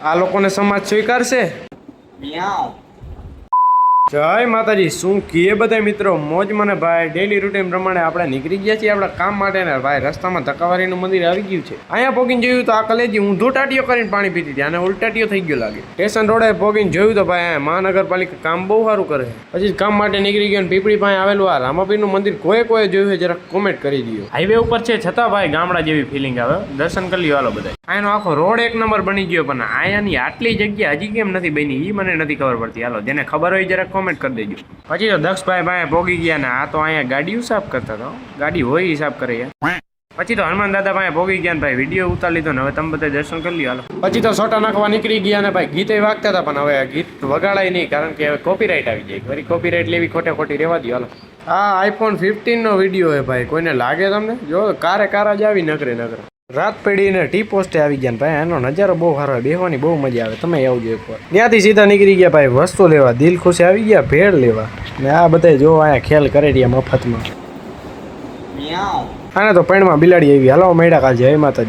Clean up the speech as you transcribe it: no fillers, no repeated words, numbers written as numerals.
આ લોકોને સમાજ સ્વીકારશે? જય માતાજી, શું કીએ બધા મિત્રો? મોજ મને ભાઈ. ડેલી રૂટીન પ્રમાણે આપણે નીકળી ગયા છીએ આપણા કામ માટે ને ભાઈ. રસ્તામાં ધક્કાવારીનું મંદિર આવી ગયું છે. અહીંયા પોગીને જોયું તો આ કલેજી ઊંધો ટાટીઓ કરીને પાણી પીતી હતી અને ઉલટાટીઓ થઈ ગયો લાગે. સ્ટેશન રોડે પોગીને જોયું તો ભાઈ મહાનગરપાલિકા કામ બહુ સારું કરે. પછી કામ માટે નીકળી ગયો. પીપળી પાસે આવેલું આ રામાપીરનું મંદિર કોઈ જોયું છે જરા કોમેન્ટ કરી દો. હાઈવે ઉપર છે છતાં ભાઈ ગામડા જેવી ફિલિંગ આવે. દર્શન કરી લ્યો હાલો બધા. અહીંનો આખો રોડ એક નંબર બની ગયો, પણ અહીંયાની આટલી જગ્યા હજી કેમ નથી બની એ મને નથી ખબર પડતી. હાલો જેને ખબર હોય જરા કોમેન્ટ કરી દેજો. પછી તો દક્ષભાઈ પાસે પોગી ગયા ને આ તો અહીંયા ગાડીઓ સાફ કરતા હતા. ગાડી હોય એ સાફ કરે. પછી તો હનુમાન દાદા પાસે પોગી ગયા ને ભાઈ વિડીયો ઉતારી લીધો ને હવે તમે બધા દર્શન કરી લ્યો હાલો. પછી તો સોટા નાખવા નીકળી ગયા ને ભાઈ ગીતે વાગતા હતા, પણ હવે ગીત વગાડાય નહીં કારણ કે હવે કોપીરાઇટ આવી જાય. ફરી કોપીરાઇટ લેવી ખોટી રહેવા દો હાલો. હા આઈફોન 15 નો વિડીયો હે ભાઈ. કોઈને લાગે તમને? જો કારા જ આવી નકરે. રાત પડીને ટી પોસ્ટે આવી ગયા ને ભાઈ. એનો નજારો બહુ સારો હોય, બેહવાની બહુ મજા આવે. તમે આવજો એકવાર. ત્યાંથી સીધા નીકળી ગયા ભાઈ વસ્તુ લેવા. દિલ ખુશ આવી ગયા ભેળ લેવા ને આ બધા જો અહીંયા ખેલ કરે રહ્યા મફતમાં. આને તો પૈણમાં બિલાડી આવી. હાલો મેળા કાલ જય માતાજી.